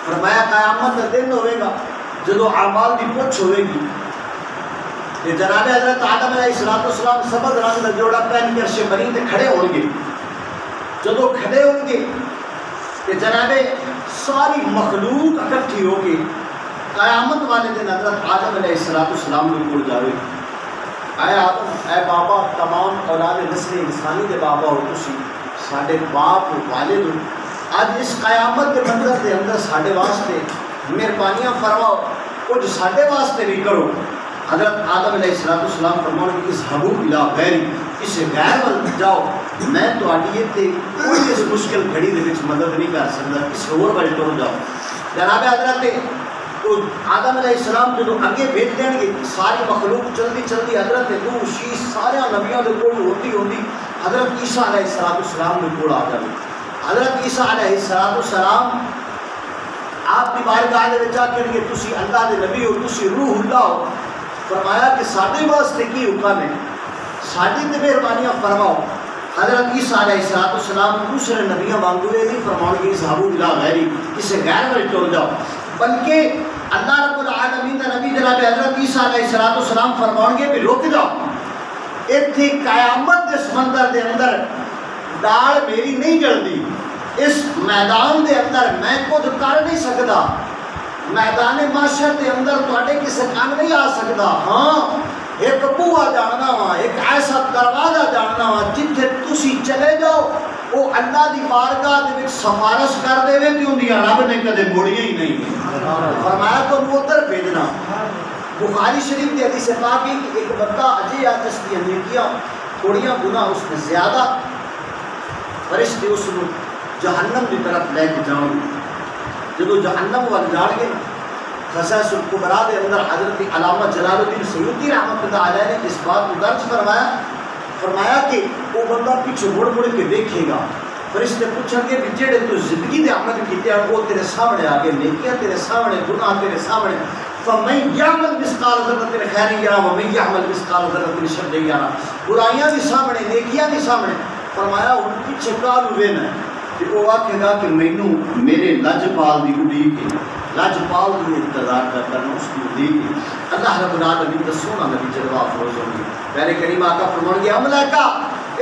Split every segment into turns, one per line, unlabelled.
فرمایا قیامت کا دن ہوئے گا جدو اعمال کی پوچھ ہوئے گی کہ جناب حضرت آدم علیہ السلام سبز رنگ کا جوڑا پہن کے عرش برین تے کھڑے ہوں گے. جدو کھڑے ہوں گے کہ جناب ساری مخلوق اکٹھی ہو کے قیامت والے دن حضرت آدم علیہ السلام کو کول جاوے. اے آدم اے بابا تمام اولاد نسل انسانی دے بابا ہو تسی ساڈے باپ والد ہو. اج اس قیامت کے منظر دے اندر ساڈے واسطے مہربانیاں فرماؤ کچھ ساڈے واسطے بھی کرو. حضرت آدم علیہ السلام فرماؤ کہ اذهبوا الى غیری کسی غیر ول جاؤ میں تہاڈی تے کوئی اس مشکل گھڑی دے وچ مدد نہیں کر سکدا کسی ہور ول ٹر جاؤ. جناب حضرت تو آدم علیہ السلام جدو اگے بھیج دیں گے ساری مخلوق چلتی چلتی حضرت نوح شیش سارے نبیوں کے کول ہوتی حضرت عیسیٰ علیہ السلام کے کول آ جائے. حضرت عیسیٰ علیہ السلام آپ کی بارگاہ دے وچ آ کے تسی اللہ دے نبی ہو تسی روح اللہ ہو. فرمایا کہ ساڈے واسطے کی حکم ہے ساڈی تے مہربانیاں فرماؤ. حضرت عیسیٰ علیہ السلام دوسرے نبیوں وانگو یہ نہیں فرماؤ گے اذهبوا الى غیری کسی غیر ول ٹر جاؤ بلکہ اللہ رب العالمین کا نبی جناب حضرت عیسیٰ علیہ السلام فرماؤ گے کہ رک جاؤ اتنے قیامت اس منظر دے اندر ڈال میری نہیں جلدی. اس میدان دے اندر میں کچھ کر نہیں سکتا. میدان معاشر دے اندر تواڈے کسے کام نہیں آ سکتا. ہاں ایک بوا جاننا وا ایک ایسا دروازہ جاننا وا جتھے تسی چلے جاؤ وہ اللہ دی بارگاہ دے وچ سفارش کر دے تے اندیاں رب نے کدے موڑیاں ہی نہیں. فرمایا تو ادھر بھیجنا. بخاری شریف کی حدیث پاک ہے کہ ایک بندہ اجے آ جس دی نیکیاں تھوڑیاں گناہ اس نے زیادہ فرشتے اس کو جہنم کی طرف لے کے جاؤ. جدو جہنم وال جان گے قصص الکبریٰ دے اندر حضرت علامہ جلال الدین سیوطی رحمۃ اللہ علیہ نے اس بات کو درج فرمایا کہ وہ بندہ پیچھے مڑ مڑ کے دیکھے گا. فرشتے پوچھیں گے کہ جڑے تو زندگی دے عمل کیتے ہیں وہ تیرے سامنے آ گئے نیکیاں تیرے سامنے گناہ تیرے سامنے. فمن یعمل مثقال ذرۃ خیر یرہ ومن یعمل مثقال ذرۃ شر یرہ. برائیاں بھی سامنے نیکیاں بھی سامنے. فرمایا ان پیچھے کال ہوئے نا کہ وہ آکھے گا کہ مینوں میرے لجپال دی اڈیق ہے لجپال دی انتظار کرنا اس کی اڈیق ہے. اللہ رب العالمین کا سونا نبی جلوہ افروز ہوں گے. پیارے کریم آقا فرماؤ گے ملائکہ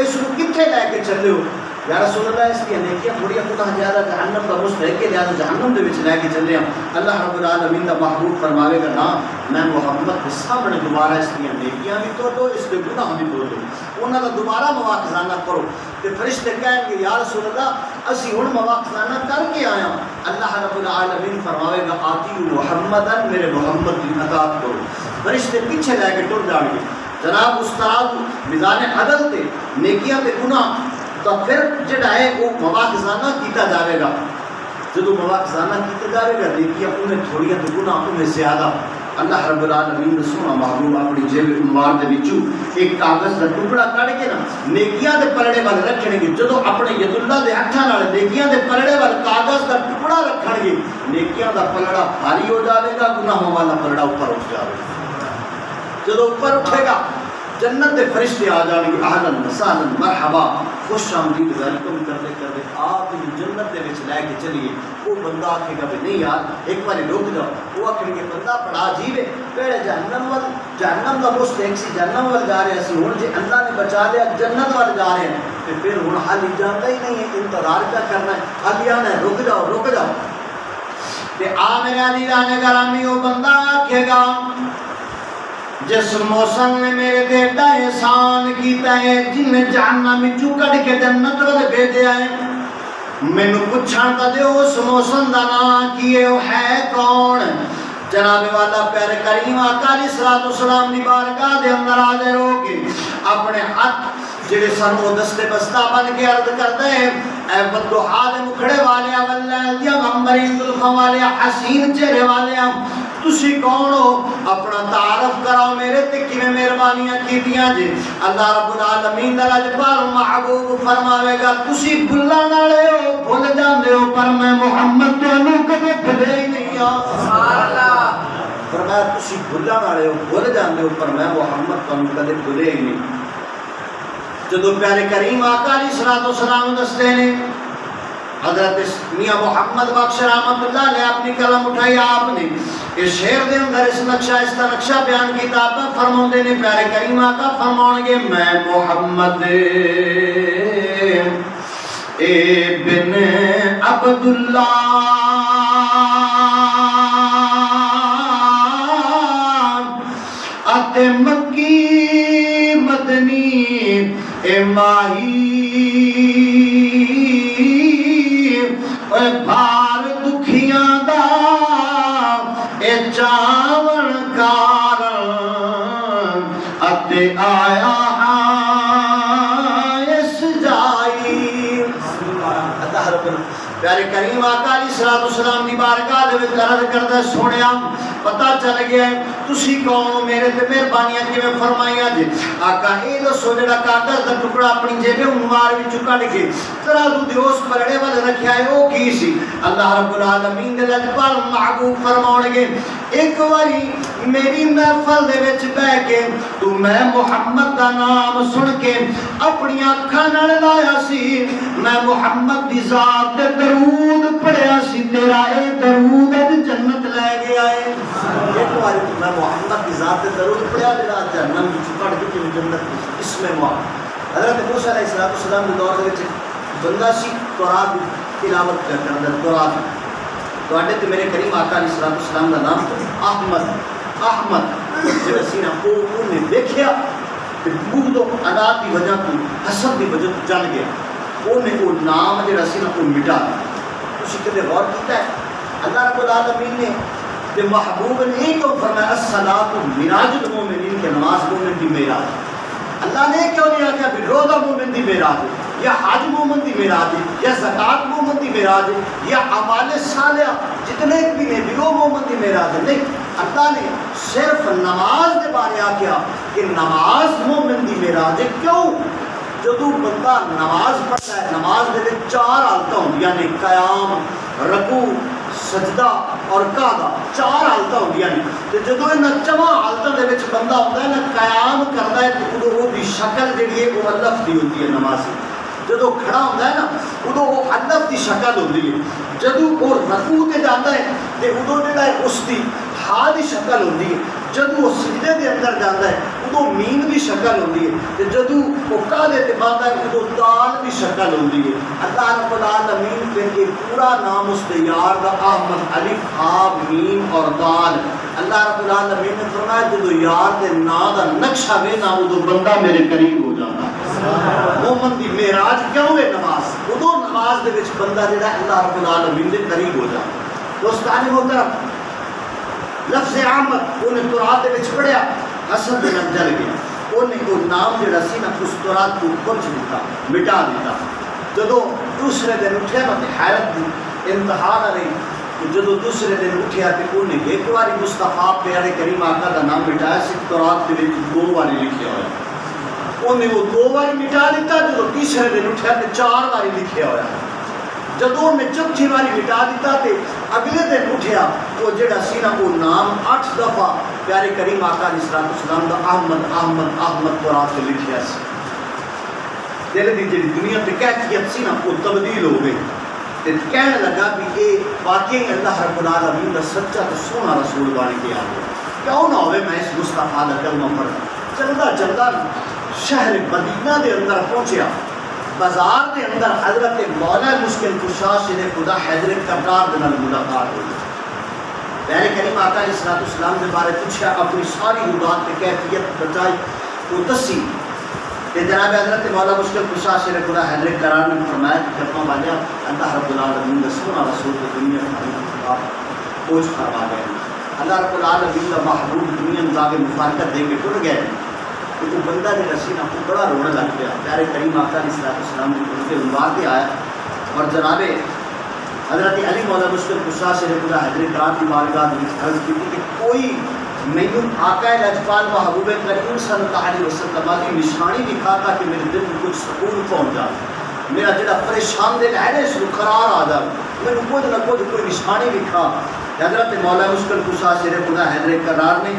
اس کو کتنے لے کے چلے ہو؟ یا رسول اللہ اس کی نیکیاں تھوڑیاں خدا زیادہ جہنم کا مستحق ہے لہذا جہنم دے وچ لے کے چلے ہیں. اللہ رب العالمین کا محبوب فرماوے گا نا میں محمد کے سامنے دوبارہ اس کی نیکیاں بھی تو دو اس کے گناہ بھی تو دو انہاں دا دوبارہ مواخذہ نہ کرو. تے فرشتے کہیں گے یا رسول اللہ اسی ہن مواخذہ نہ کر کے آیا. اللہ رب العالمین فرماوے گا آتی محمدن میرے محمد کی اطاعت کرو. فرشتے پیچھے لے کے ٹر جان گے. جناب استاد میزان عدل تے نیکیاں تے گناہ تو پھر جڑا ہے وہ مواخذانہ کیتا جاوے گا. جدو مواخذانہ کیتا جاوے گا نیکیاں انہیں تھوڑیاں تو گناہ انہیں زیادہ. اللہ رب العالمین نے سونا محبوب اپنی جیب انوار دے وچوں ایک کاغذ کا ٹکڑا کٹ کے نا نیکیاں دے پلڑے وال رکھن گے. جدو اپنے ید اللہ دے ہتھاں نال نیکیاں دے پلڑے وال کاغذ کا ٹکڑا رکھن گے نیکیاں دا پلڑا بھاری ہو جاوے گا گناہوں والا پلڑا اوپر اٹھ جاوے گا. جدو اوپر اٹھے گا جنت دے فرشتے آ جان گے اہلا وسہلا مرحبا خوش آمدید ویلکم کرتے کرتے آپ جنت دے وچ لے کے چلیے. وہ بندہ آکھے گا نہیں یار ایک بار رک جاؤ. وہ آکھیں گے بندہ بڑا عجیب ہے پہلے جہنم دا مستحق سی جہنم وال جا رہا سی ہن جے اللہ نے بچا لیا جنت وال جا رہے ہیں تے پھر ہن حال جاندا ہی نہیں ہے انتظار کیا کرنا ہے. حال آنا ہے رک جاؤ تے آ میرے علی رانے گرامی وہ بندہ آکھے گا جس موسم نے میرے تے ایڈا احسان کیتا ہے جن نے جہنم وچوں کڈ کے جنت ول بھیجیا ہے مینوں پوچھن دا دے اس موسم دا نام کی ہے کون؟ جناب والا پیارے کریم آقا علیہ الصلوۃ والسلام دی بارگاہ دے اندر حاضر ہو کے اپنے ہاتھ جڑے سن وہ دستے بستہ بن کے عرض کرتے ہیں اے بدوحا دے مکھڑے والے واللیل یا غمبرین زلفاں والے حسین چہرے والے تسی کون ہو؟ اپنا تعارف کراؤ میرے تے کیویں مہربانیاں کیتیاں جی. اللہ رب العالمین دا لجپال محبوب فرماوے گا تسی بھلن والے ہو بھول جاندے ہو پر میں محمد تانوں کدے بھلے ہی نہیں ہاں. سبحان اللہ. فرمایا تسی بھلن والے ہو بھول جاندے ہو پر میں محمد تانوں کدے بھلے ہی نہیں. جدو پیارے کریم آقا علیہ الصلوۃ والسلام دستے نے حضرت میاں محمد بخش رحمت اللہ نے اپنی قلم اٹھائی، آپ نے اس شعر دے اندر اس نقشہ بیان کیتا، آپ فرماؤندے نے پیارے کریم آقا فرماؤں گے میں محمد ابن عبداللہ اتے مکی مدنی اے ماہی اے بھار دکھیاں دا اے چاون کارن اتے آیا ہاں اس جائی۔ اللہ رب پیارے کریم آقا علیہ السلام دی بارگاہ دے وچ عرض کردا سونیا پتہ چل گیا ہے تسی کون میرے تے مہربانیاں کیویں فرمائیاں جی۔ آقا اے دسو جڑا کاغذ دا ٹکڑا اپنی جیب عمر وچ کڈ کے ترازو دے اس پرڑے ول رکھیا ہے او کی سی؟ اللہ رب العالمین دے لجپال محبوب فرماون گے ایک واری میری محفل دے وچ بیٹھ کے تو میں محمد دا نام سن کے اپنی اکھاں نال لایا سی، میں محمد دی ذات تے درود پڑھیا سی، تیرا اے درود جنت لے گیا ہے۔ ایک بار میں محمد کی ذات درود پڑھیا میرا جہنم کی پڑھ کے جنت اس میں محمد حضرت موسیٰ علیہ السلام کے دور میں بندہ سی تورات تلاوت کرتا تورات تو اڈے تے میرے کریم آقا علیہ السلام کا نام احمد جڑا سی نا وہ نے دیکھیا کہ بغض و عداوت کی وجہ تو حسد کی وجہ تو جل گیا، وہ نے وہ نام جڑا سی نا وہ مٹا دیا۔ تسی کدے غور کیتا ہے اللہ رب العالمین نے کہ محبوب نے کیوں فرمایا الصلاۃ معراج المومنین کہ نماز مومن دی معراج؟ اللہ نے کیوں نہیں آخیا کہ روزہ مومن دی معراج ہے یا حج مومن دی معراج ہے یا زکوٰۃ مومن دی معراج ہے یا اعمال صالحہ جتنے بھی ہیں وہ مومن دی معراج ہے؟ نہیں، اللہ نے صرف نماز کے بارے آخیا کہ نماز مومن دی معراج ہے۔ کیوں؟ جدو بندہ نماز پڑھتا ہے نماز دے چار حالتیں ہوندیاں یعنی قیام، رکوع، سجدہ اور قعدہ، چار حالتیں ہوندیاں نے تے جدو انہاں چواں حالتاں دے وچ بندہ ہوندا ہے نا قیام کردا ہے تے اودوں او دی شکل جڑی ہے وہ الف دی ہوندی ہے نماز دی، جدو کھڑا ہوندا ہے نا اودوں وہ الف دی شکل ہوندی ہے، جدو وہ رکوع تے جاندا ہے تے اودوں جڑا ہے اس دی ہا دی شکل ہوندی ہے، جدو وہ سجدے دے اندر جاندا ہے ادو میم دی شکل ہوندی ہے تے جدو وہ قاعدے تے باندا ہے ادو دال دی شکل ہوندی ہے۔ اللہ رب العالمین پھر یہ پورا نام اس دے یار دا احمد الف ہا میم اور دال۔ اللہ رب العالمین نے فرمایا جدو یار دے نام دا نقشہ وینا ادو بندہ میرے قریب ہو جاتا۔ مومن دی معراج کیوں ہے نماز؟ ادو نماز دے وچ بندہ جڑا اللہ رب العالمین دے قریب ہو جاتا۔ دوستان محترم لفظ احمد انہیں تورات دے وچ پڑھیا حسد دے نال جل گیا، انہیں وہ نام جڑا سی نا اس تورات کو کچھ دیتا مٹا دیتا۔ جدو دوسرے دن اٹھیا نا حیرت دی انتہا نہ رہی، جدو دوسرے دن اٹھیا تے انہیں ایک باری مصطفیٰ پیارے کریم آقا دا نام مٹایا سی، تورات دے وچ دو باری لکھیا ہوا، انہیں وہ دو باری مٹا دیتا، جدو تیسرے دن اٹھیا تے چار باری لکھیا ہوا، جدو انہیں چوتھی باری مٹا دیتا تے اگلے دن اٹھیا وہ جڑا سی نا وہ نام 8 دفعہ پیارے کریم آقا علیہ السلام دا احمد احمد احمد تورات تے لکھیا سی۔ دل دی جڑی دنیا تے کیفیت سی نا وہ تبدیل ہو گئی تے کہنے لگا بھی اے واقعی اللہ رب العالمین دا سچا تے سونا رسول بن کے آ گیا، کیوں نہ ہوئے میں اس مصطفیٰ دا کلمہ پڑھا۔ چلدا چلدا شہر مدینہ دے اندر پہنچیا، بازار دے اندر حضرت مولا مشکل کشا شیر خدا حیدر کرار دے نال ملاقات ہوئی۔ پیارے کریم آقا علیہ السلام کے بارے پوچھا، اپنی ساری بات کی کیفیت بتائی، وہ دسی کہ جناب حضرت مولا مشکل کشا شیر خدا حیدر کرار نے فرمایا کہ کرما والیا اللہ رب العالمین کا سونا رسول کی دنیا کا پوچھ فرما گئے، اللہ رب العالمین کا محبوب دنیا میں جاگے مفارقت دے کے ٹر گئے۔ تو بندہ نے رسی نا کو بڑا رونے لگ گیا، پیارے کریم آقا علیہ السلام ان کے انوار پہ آیا اور جناب حضرت علی مولا مشکل کشا شیر خدا حیدر کرار کی بارگاہ میں عرض کی تھی کہ کوئی مینوں آقا لجپال محبوب کریم صلی اللہ علیہ وسلم کی نشانی دکھاتا کہ میرے دل میں کچھ سکون پہنچ جائے، میرا جڑا پریشان دل ہے نا اس کو قرار آ جائے، میرے کچھ نہ کچھ کوئی نشانی دکھا۔ حضرت مولا مشکل کشا شیر خدا حیدر کرار نے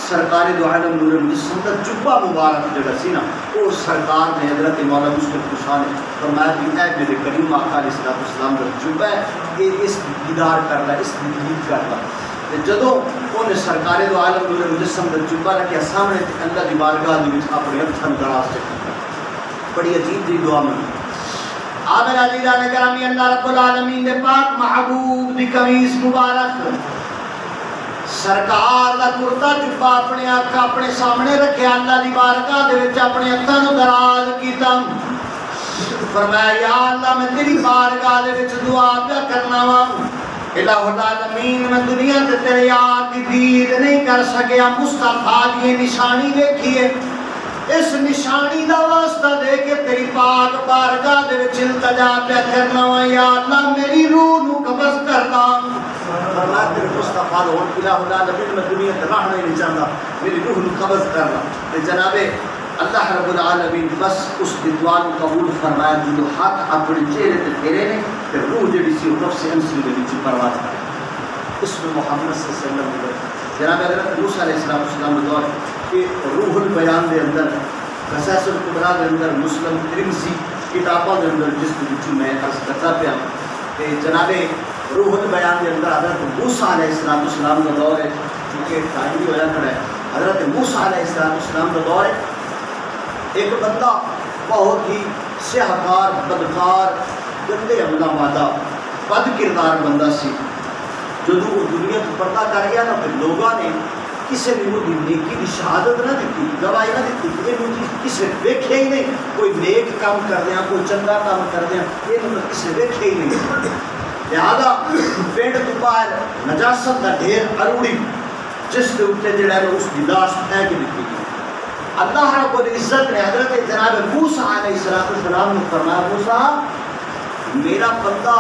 سرکار دو عالم نور مجسم کا جبہ مبارک جڑا سی نا وہ سرکار نے حضرت مولا مشکل کشا نے فرمایا کہ اے میرے کریم آقا علیہ السلام کا جبہ ہے یہ اس دیدار کر رہا ہے اس کی دید کر رہا ہے جدوں انہیں سرکار دو عالم نور مجسم کا جبہ رکھیا سامنے اللہ دی بارگاہ دی وچ اپنے ہتھاں دراز چکیا بڑی عجیب جی دعا منگی آمین عزیزان گرامی اللہ رب العالمین دے پاک محبوب دی قمیص مبارک سرکار دا کرتا جبا اپنے آقا اپنے سامنے رکھیا اللہ دی بارگاہ دے وچ اپنے ہتھاں نوں دراز کیتا فرمایا یا اللہ میں تیری بارگاہ دے وچ دعا پیا کرنا وا الہ العالمین میں دنیا تے تیرے یار دی دید نہیں کر سکیا مصطفیٰ دی نشانی دیکھیے اس نشانی دا واسطہ دے کے تیری پاک بارگاہ دے وچ التجا پیا کرنا وا یا اللہ میری روح نو قبض کرنا فرمایا تیرے مصطفیٰ ہون الہ العالمین میں دنیا تے رہنا ہی نہیں چاہتا میری روح نو قبض کرنا تے جناب اللہ رب العالمین بس اس دعا کو قبول فرمایا جو ہاتھ اپنے چہرے تے پھیرے نے تے روح جڑی سی نفس انسی دے وچ پرواز کر اس میں محمد صلی اللہ علیہ وسلم جناب حضرت موسیٰ علیہ السلام دور کہ روح البیان دے اندر قصص الکبریٰ دے اندر مسلم ترمذی کتابوں دے اندر جس وچ میں عرض کرتا پیا کہ جناب روح البیان دے اندر حضرت موسیٰ علیہ السلام کا دور ہے کیونکہ ٹائم بھی ہویا کھڑا ہے حضرت موسیٰ علیہ السلام کا دور ہے ایک بندہ بہت ہی سیاہکار بدکار گندے عملہ مادہ بد کردار بندہ سی جدو وہ دنیا کو پردہ کر گیا نا پھر لوگوں نے کسی نے وہ نیکی کی شہادت نہ دیتی گواہی نہ دیتی یہ کسی ویکھے ہی نہیں کوئی نیک کام کر دیا کوئی چنگا کام کر دیا یہ مطلب کسی ویکھے ہی نہیں لہذا پنڈ تو باہر نجاست کا ڈھیر اروڑی جس کے اتنے جڑا ہے اس کی لاش پھینک دیتی اللہ رب العزت نے حضرت جناب موسیٰ علیہ السلام نے فرمایا موسیٰ میرا بندہ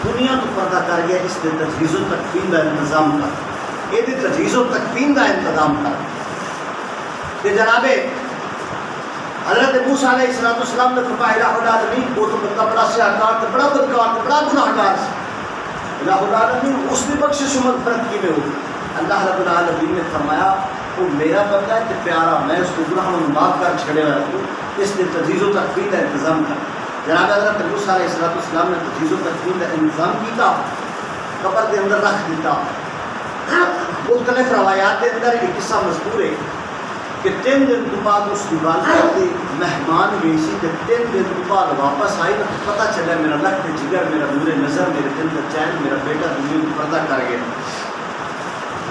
دنیا تو پردہ کر گیا اس نے تجہیز و تکفین کا انتظام کر یہ تجہیز و تکفین کا انتظام کر کہ جناب حضرت موسیٰ علیہ السلام نے فرمایا الہ العالمین وہ تو بندہ بڑا سیاہکار تھا بڑا بدکار تھا بڑا گناہگار تھا الہ العالمین اس نے بخشش و مغفرت کی میں ہو اللہ رب العالمین نے فرمایا وہ میرا بندہ ہے کہ پیارا میں اس کو گناہ میں معاف کر چھڑے ہوا ہوں اس نے تجہیز و تکفین کا انتظام کر جناب حضرت موسیٰ علیہ السلام نے تجہیز و تکفین کا انتظام کیا قبر کے اندر رکھ دیتا مختلف روایات کے اندر ایک قصہ مذکور ہے کہ 3 دن تو بعد اس کی والدہ کے مہمان گئی سی کہ 3 دن تو بعد واپس آئی تو پتہ چلا میرا لکھ جگر میرا نور نظر میرے دل کا چین میرا بیٹا دنیا کو پردہ کر گیا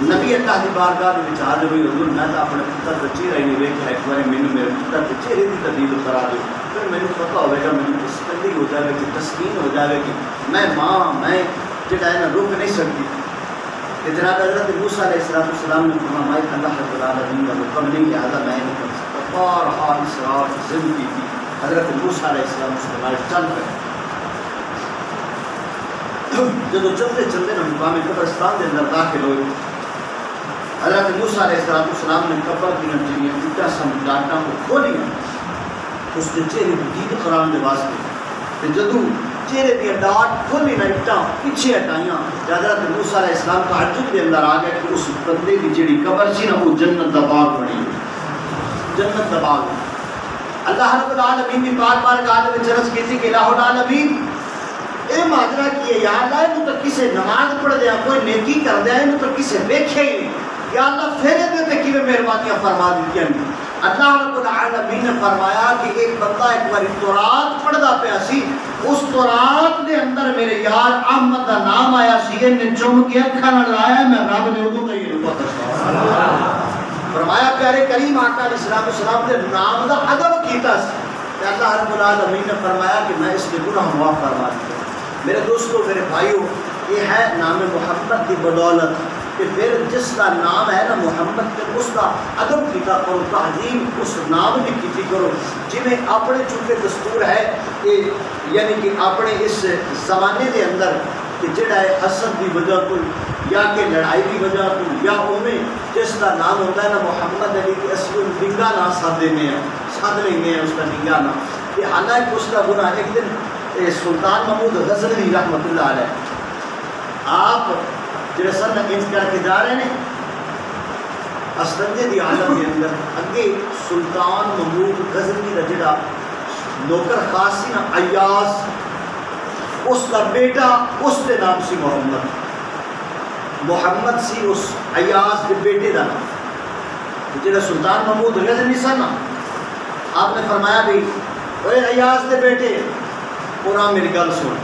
نبی اللہ کی بارگاہ میں چاہ دے حضور میں تو اپنے پتر کا چہرہ ہی نہیں ویکھا ایک بار مینوں میرے پتر کے چہرے کی تبدیل کرا دو پھر مینوں پتہ ہوئے گا مینوں تسلی ہو جائے گی تسکین ہو جائے گی میں ماں میں جڑا ہے نا روک نہیں سکتی کہ جناب حضرت موسیٰ علیہ السلام نے فرمایا اللہ رب العالمین کا حکم نہیں لہٰذا میں نہیں کر سکتا اور حال اسرار زندگی کی حضرت موسیٰ علیہ السلام اس کے بعد چل پائے جب چلتے چلتے نا مقامی قبرستان کے اندر داخل ہوئے حضرت موسیٰ علیہ السلام نے قبر دیا جنہیں ٹوٹا سمجھاٹاں کو کھولیا اس نے چہرے کی دید قرآن کے واسطے جدو چہرے کی ڈاٹ کھولی نہ اٹھا پیچھے ہٹائیاں حضرت موسیٰ علیہ السلام تعجب کے اندر آ گیا کہ اس بندے کی جڑی قبر سی نا وہ جنت دا باغ بنی جنت دا باغ اللہ رب العالمین کی بار بار گاہ میں چرس کی تھی کہ الہ العالمین اے ماجرا کیے یا اللہ انہوں تو کسے نماز پڑھ دیا کوئی نیکی کر دیا انہوں تو کسے دیکھے ہی نہیں یا اللہ پھیرے دیتے کہ مہربانیاں فرما دیتی ہیں اللہ رب العالمین نے فرمایا کہ ایک بندہ ایک باری تورات پڑھدا پیا سی اس تورات دے اندر میرے یار احمد دا نام آیا سی نے چم کے اکھاں نال لایا میں رب نے اودوں کہی فرمایا پیارے کریم آقا علیہ السلام دے نام دا ادب کیتا سی اللہ رب العالمین نے فرمایا کہ میں اس کے گناہ معاف فرما دیا میرے دوستو میرے بھائیو یہ ہے نام محمد کی بدولت کہ پھر جس کا نام ہے نا محمد کے اس کا ادب کیتا کرو تعظیم اس نام بھی کیتی کرو جنہیں اپنے چونکہ دستور ہے کہ یعنی کہ اپنے اس زمانے کے اندر کہ جڑا ہے حسد کی وجہ کو یا کہ لڑائی کی وجہ کو یا انہیں جس کا نام ہوتا ہے نا محمد علی کے اصل ڈنگا نہ ساتھ دینے ہیں ساتھ لینے ہیں اس کا ڈنگا نہ کہ حالانکہ اس کا گناہ ایک دن سلطان محمود غزنوی رحمۃ اللہ علیہ آپ جڑے سر نے انج کر کے جا رہے ہیں اسدنجے دی عالم کے اندر اگے سلطان محمود غزنوی کا جڑا نوکر خاص سی نا ایاز، اس کا بیٹا اس کے نام سی محمد، محمد سی اس ایاز کے بیٹے کا نام۔ جہاں سلطان محمود غزنوی سن نا، آپ نے فرمایا بھی اے ایاز کے بیٹے قرآن میری گل سن۔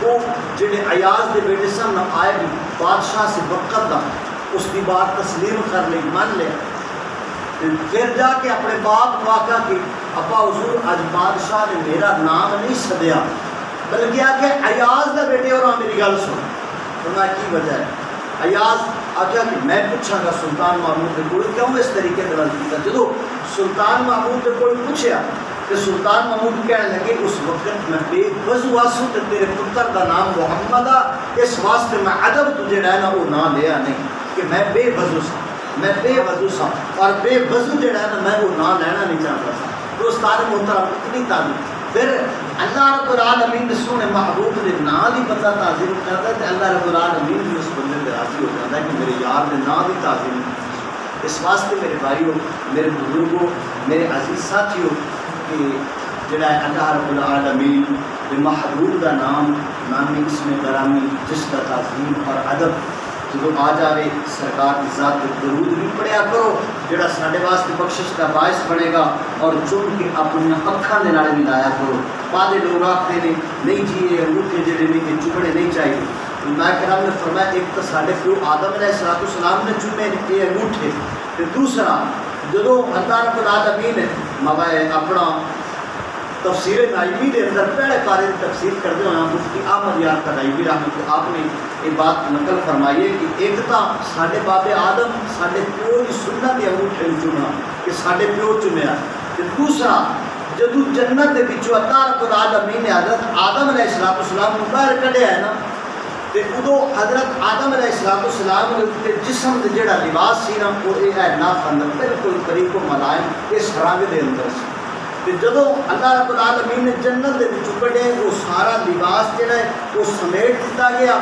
وہ جڑے ایاز کے بیٹے سن نا آئے بھی بادشاہ سے وقت دا اس کی بات تسلیم کر لی، مان لیا، پھر جا کے اپنے باپ کو آخا کہ ابا حضور اج بادشاہ نے میرا نام نہیں سدیا بلکہ آ کے ایاز کا بیٹے اور میری گل سن۔ فرمایا کی وجہ ہے؟ ایاز آخیا کہ میں پوچھاں گا سلطان محمود کے کول کیوں اس طریقے سے گل کیتا۔ جدو سلطان محمود کے کول پوچھیا کہ سلطان محمود کہنے لگے اس وقت میں بے وضو آسوں تے تیرے پتر کا نام محمد آ، اس واسطے میں ادب تجھے ہے نا وہ نام لیا نہیں کہ میں بے وضو سا، میں بے وضو سا، اور بے وضو جڑا ہے نا میں وہ نام لینا نہیں چاہتا سا۔ تو استاد محترم اتنی تعلیم پھر اللہ رب العالمین نے سونے محبوب نے نام ہی بندہ تعظیم کرتا ہے تو اللہ رب العالمین بھی اس بندے سے راضی ہو جاتا ہے کہ میرے یار نے نام بھی تعظیم کی۔ اس واسطے میرے بھائیوں، میرے بزرگوں، میرے عزیز ساتھیوں کہ جڑا ہے اللہ رب العالمین کے محبوب کا نام نامی اسم گرامی جس کا تعظیم اور ادب جب آ جائے سرکار کی ذات کے درود بھی پڑھیا کرو جڑا ساڈے واسطے بخشش کا باعث بنے گا، اور چن کے اپنی اکھاں دے نال ملایا کرو۔ بعض لوگ آختے ہیں نہیں جی یہ انگوٹھے جڑے نے کہ چکنے نہیں چاہیے۔ میں کرام نے فرمایا ایک تو ساڈے پیو آدم علیہ السلام نے چنے یہ انگوٹھے، تے دوسرا جدوں اللہ رب العالمین نے اپنا تفسیر نائبی کے اندر پہلے پارے تفسیر کرتے ہوئے مفتی احمد یار تنائبی رحمۃ آپ نے یہ بات نقل فرمائی ہے کہ ایک تو ساڈے باب آدم ساڈے پیو کی سنت کے انگوٹھے چننا کہ ساڈے پیو چنیا، دوسرا جدو جنت کے پچھوں اللہ رب العالمین نے حضرت آدم علیہ السلام کو باہر کڈیا ہے نا، تو ادو حضرت آدم علیہ السلام کے جسم کے جڑا لباس سی نا وہ یہ ہے نافن بالکل قریب و ملائم اس رنگ کے اندر سی۔ جدو اللہ رب العالمین نے جنت کے وچوں کڈے وہ سارا لباس جڑا ہے وہ سمیٹ دتا گیا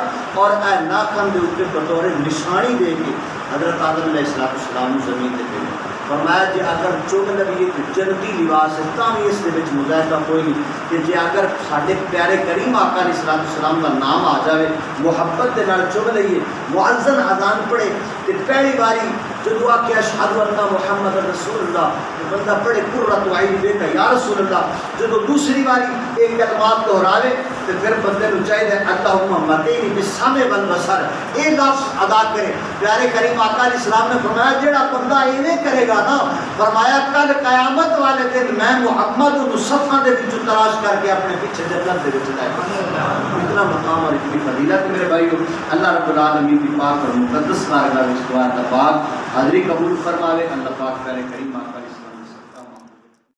اور اے ناخن کے اوپر بطور نشانی دے کے حضرت آدم علیہ السلام زمین تے بھیجا۔ فرمایا جی اگر چگ لگیے تو جنتی لباس ہے تاں بھی اس دے وچ مظاہرہ کوئی نہیں کہ جی اگر ساڈے پیارے کریم آقا علیہ السلام کا نام آ جائے محبت دے نال چگ لئیے مؤذن اذان پڑھے کہ پہلی باری جدو آکھیا اشہد ان محمد رسول اللہ بندہ پڑھے قرۃ عین دیکھا یا رسول اللہ، جدو دوسری باری ایک کلمات دہراوے تو پھر بندے کو چاہیے اللہم متعینی بالسمع والبصر یہ لفظ ادا کرے۔ پیارے کریم آقا علیہ السلام نے فرمایا جڑا بندہ ایویں کرے گا نا، فرمایا کل قیامت والے دن میں محمد ان صفاں دے وچ تلاش کر کے اپنے پیچھے جنت دے وچ لائے۔ اتنا مقام اور اتنی فضیلت میرے بھائیو، اللہ رب العالمین کی پاک اور مقدس بارگاہ وچ دعا دا پاک حاضری قبول فرماوے۔ اللہ پاک پیارے کریم آقا علیہ السلام